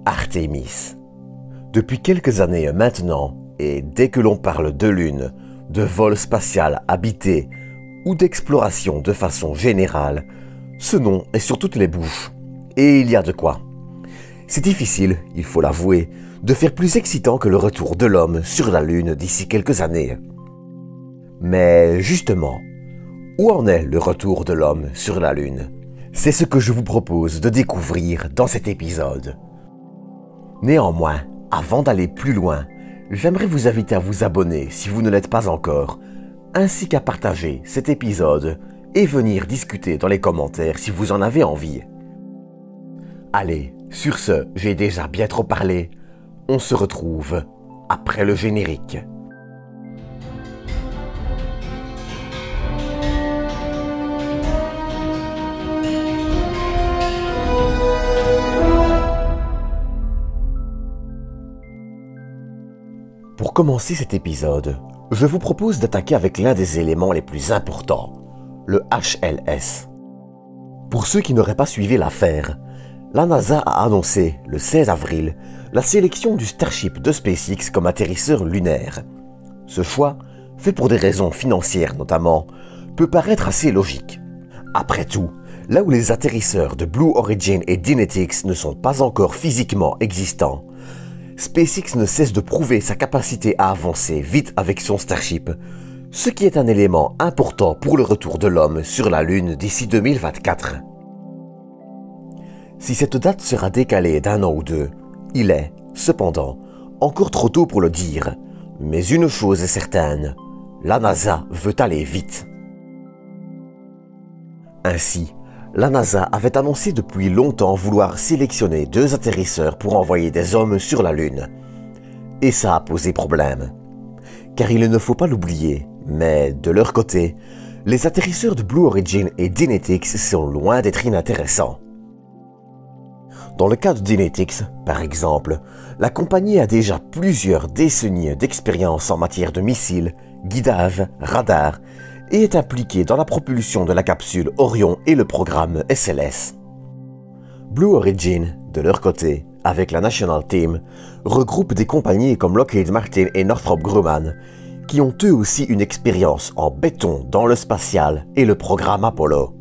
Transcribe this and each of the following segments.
Artemis. Depuis quelques années maintenant, et dès que l'on parle de lune, de vol spatial habité ou d'exploration de façon générale, ce nom est sur toutes les bouches. Et il y a de quoi. C'est difficile, il faut l'avouer, de faire plus excitant que le retour de l'homme sur la Lune d'ici quelques années. Mais justement, où en est le retour de l'homme sur la Lune? C'est ce que je vous propose de découvrir dans cet épisode. Néanmoins, avant d'aller plus loin, j'aimerais vous inviter à vous abonner si vous ne l'êtes pas encore, ainsi qu'à partager cet épisode et venir discuter dans les commentaires si vous en avez envie. Allez, sur ce, j'ai déjà bien trop parlé. On se retrouve après le générique. Pour commencer cet épisode, je vous propose d'attaquer avec l'un des éléments les plus importants, le HLS. Pour ceux qui n'auraient pas suivi l'affaire, la NASA a annoncé le 16 avril la sélection du Starship de SpaceX comme atterrisseur lunaire. Ce choix, fait pour des raisons financières notamment, peut paraître assez logique. Après tout, là où les atterrisseurs de Blue Origin et Dynetics ne sont pas encore physiquement existants, SpaceX ne cesse de prouver sa capacité à avancer vite avec son Starship, ce qui est un élément important pour le retour de l'homme sur la Lune d'ici 2024. Si cette date sera décalée d'un an ou deux, il est, cependant, encore trop tôt pour le dire, mais une chose est certaine, la NASA veut aller vite. Ainsi, la NASA avait annoncé depuis longtemps vouloir sélectionner 2 atterrisseurs pour envoyer des hommes sur la Lune. Et ça a posé problème. Car il ne faut pas l'oublier, mais de leur côté, les atterrisseurs de Blue Origin et Dynetics sont loin d'être inintéressants. Dans le cas de Dynetics, par exemple, la compagnie a déjà plusieurs décennies d'expérience en matière de missiles, guidage, radar, et est impliquée dans la propulsion de la capsule Orion et le programme SLS. Blue Origin, de leur côté, avec la National Team, regroupe des compagnies comme Lockheed Martin et Northrop Grumman, qui ont eux aussi une expérience en béton dans le spatial et le programme Apollo.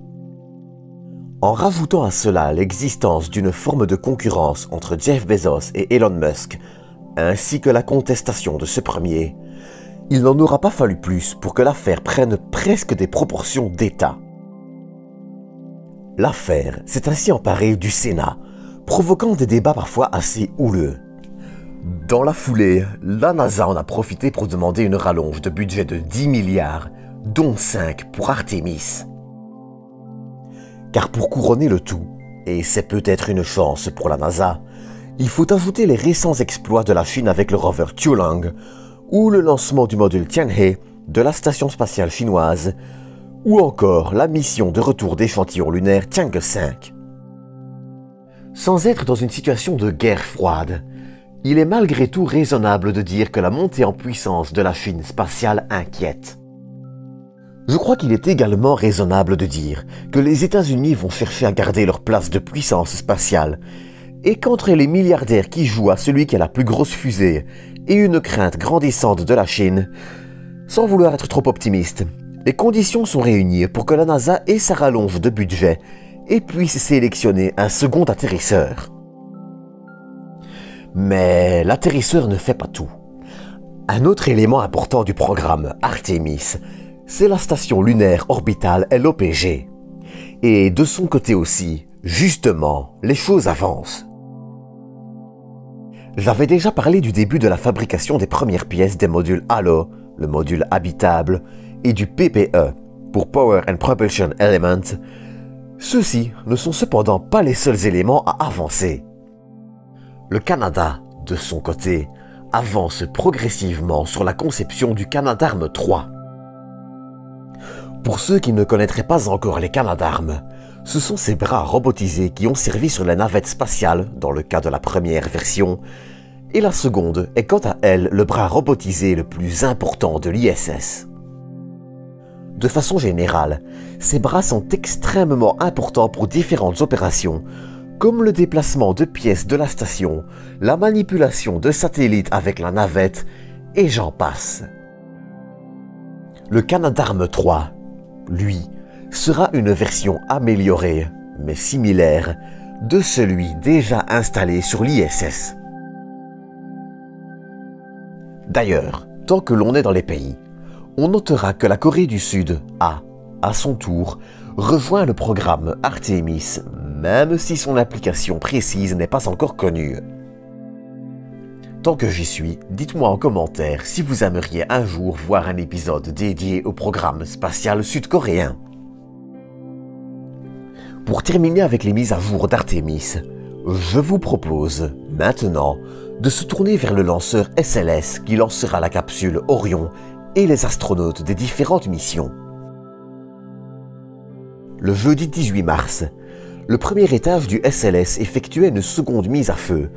En rajoutant à cela l'existence d'une forme de concurrence entre Jeff Bezos et Elon Musk, ainsi que la contestation de ce premier, il n'en aura pas fallu plus pour que l'affaire prenne presque des proportions d'État. L'affaire s'est ainsi emparée du Sénat, provoquant des débats parfois assez houleux. Dans la foulée, la NASA en a profité pour demander une rallonge de budget de 10 milliards, dont 5 pour Artemis. Car pour couronner le tout, et c'est peut-être une chance pour la NASA, il faut ajouter les récents exploits de la Chine avec le rover Tuolang, ou le lancement du module Tianhe de la station spatiale chinoise, ou encore la mission de retour d'échantillons lunaires Tianghe 5. Sans être dans une situation de guerre froide, il est malgré tout raisonnable de dire que la montée en puissance de la Chine spatiale inquiète. Je crois qu'il est également raisonnable de dire que les États-Unis vont chercher à garder leur place de puissance spatiale, et qu'entre les milliardaires qui jouent à celui qui a la plus grosse fusée et une crainte grandissante de la Chine, sans vouloir être trop optimiste, les conditions sont réunies pour que la NASA ait sa rallonge de budget et puisse sélectionner un second atterrisseur. Mais l'atterrisseur ne fait pas tout. Un autre élément important du programme Artemis, c'est la station lunaire orbitale LOPG. Et de son côté aussi, justement, les choses avancent. J'avais déjà parlé du début de la fabrication des premières pièces des modules HALO, le module habitable, et du PPE, pour Power and Propulsion Element. Ceux-ci ne sont cependant pas les seuls éléments à avancer. Le Canada, de son côté, avance progressivement sur la conception du Canadarm 3. Pour ceux qui ne connaîtraient pas encore les Canadarm, ce sont ces bras robotisés qui ont servi sur les navettes spatiales dans le cas de la première version, et la seconde est quant à elle le bras robotisé le plus important de l'ISS. De façon générale, ces bras sont extrêmement importants pour différentes opérations, comme le déplacement de pièces de la station, la manipulation de satellites avec la navette, et j'en passe. Le Canadarm3, lui, sera une version améliorée, mais similaire, de celui déjà installé sur l'ISS. D'ailleurs, tant que l'on est dans les pays, on notera que la Corée du Sud a, à son tour, rejoint le programme Artemis, même si son application précise n'est pas encore connue. Tant que j'y suis, dites-moi en commentaire si vous aimeriez un jour voir un épisode dédié au programme spatial sud-coréen. Pour terminer avec les mises à jour d'Artemis, je vous propose, maintenant, de se tourner vers le lanceur SLS qui lancera la capsule Orion et les astronautes des différentes missions. Le jeudi 18 mars, le premier étage du SLS effectuait une seconde mise à feu,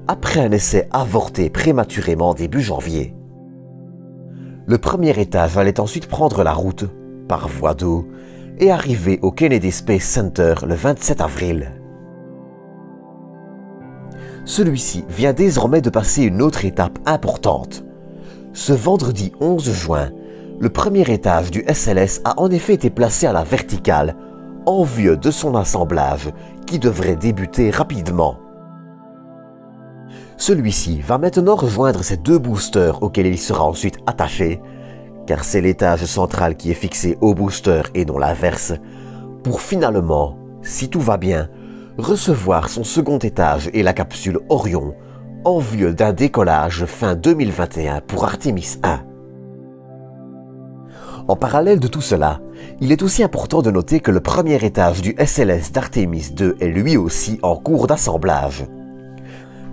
après un essai avorté prématurément début janvier. Le premier étage allait ensuite prendre la route, par voie d'eau, et arriver au Kennedy Space Center le 27 avril. Celui-ci vient désormais de passer une autre étape importante. Ce vendredi 11 juin, le premier étage du SLS a en effet été placé à la verticale, en vue de son assemblage, qui devrait débuter rapidement. Celui-ci va maintenant rejoindre ses deux boosters auxquels il sera ensuite attaché, car c'est l'étage central qui est fixé au booster et non l'inverse, pour finalement, si tout va bien, recevoir son second étage et la capsule Orion, en vue d'un décollage fin 2021 pour Artemis 1. En parallèle de tout cela, il est aussi important de noter que le premier étage du SLS d'Artemis 2 est lui aussi en cours d'assemblage.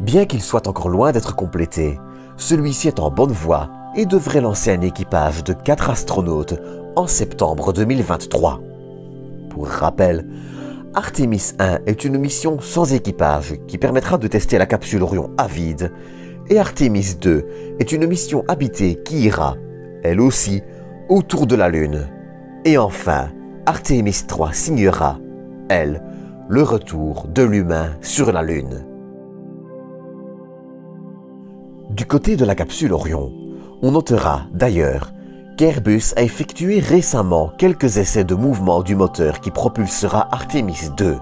Bien qu'il soit encore loin d'être complété, celui-ci est en bonne voie et devrait lancer un équipage de 4 astronautes en septembre 2023. Pour rappel, Artemis 1 est une mission sans équipage qui permettra de tester la capsule Orion à vide, et Artemis 2 est une mission habitée qui ira, elle aussi, autour de la Lune. Et enfin, Artemis 3 signera, elle, le retour de l'humain sur la Lune. Du côté de la capsule Orion, on notera d'ailleurs qu'Airbus a effectué récemment quelques essais de mouvement du moteur qui propulsera Artemis 2.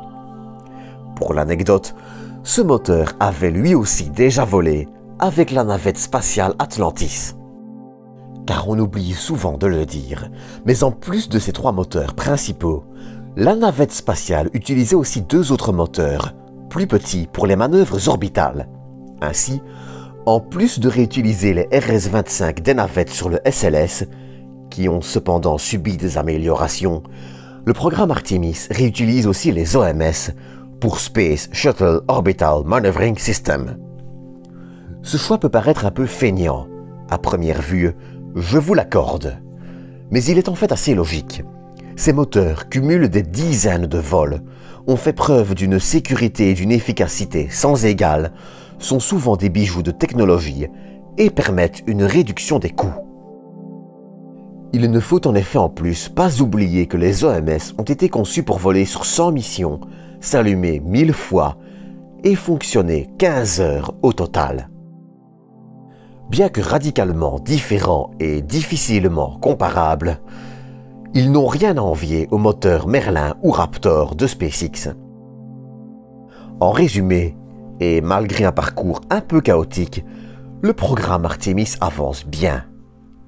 Pour l'anecdote, ce moteur avait lui aussi déjà volé avec la navette spatiale Atlantis. Car on oublie souvent de le dire, mais en plus de ces 3 moteurs principaux, la navette spatiale utilisait aussi 2 autres moteurs, plus petits pour les manœuvres orbitales. Ainsi, en plus de réutiliser les RS-25 des navettes sur le SLS, qui ont cependant subi des améliorations, le programme Artemis réutilise aussi les OMS pour Space Shuttle Orbital Maneuvering System. Ce choix peut paraître un peu feignant, à première vue, je vous l'accorde. Mais il est en fait assez logique. Ces moteurs cumulent des dizaines de vols, ont fait preuve d'une sécurité et d'une efficacité sans égale, sont souvent des bijoux de technologie et permettent une réduction des coûts. Il ne faut en effet en plus pas oublier que les OMS ont été conçus pour voler sur 100 missions, s'allumer 1000 fois et fonctionner 15 heures au total. Bien que radicalement différents et difficilement comparables, ils n'ont rien à envier aux moteurs Merlin ou Raptor de SpaceX. En résumé, et malgré un parcours un peu chaotique, le programme Artemis avance bien,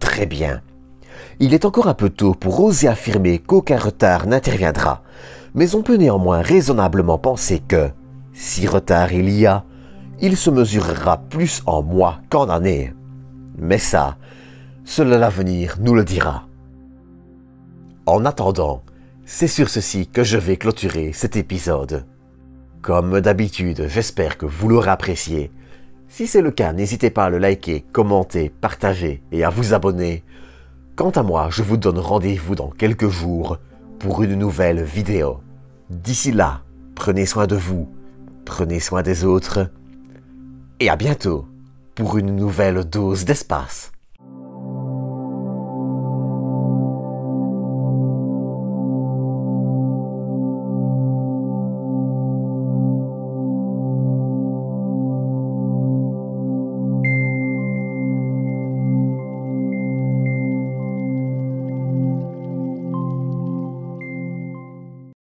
très bien. Il est encore un peu tôt pour oser affirmer qu'aucun retard n'interviendra, mais on peut néanmoins raisonnablement penser que, si retard il y a, il se mesurera plus en mois qu'en années. Mais ça, seul l'avenir nous le dira. En attendant, c'est sur ceci que je vais clôturer cet épisode. Comme d'habitude, j'espère que vous l'aurez apprécié. Si c'est le cas, n'hésitez pas à le liker, commenter, partager et à vous abonner. Quant à moi, je vous donne rendez-vous dans quelques jours pour une nouvelle vidéo. D'ici là, prenez soin de vous, prenez soin des autres et à bientôt pour une nouvelle dose d'espace.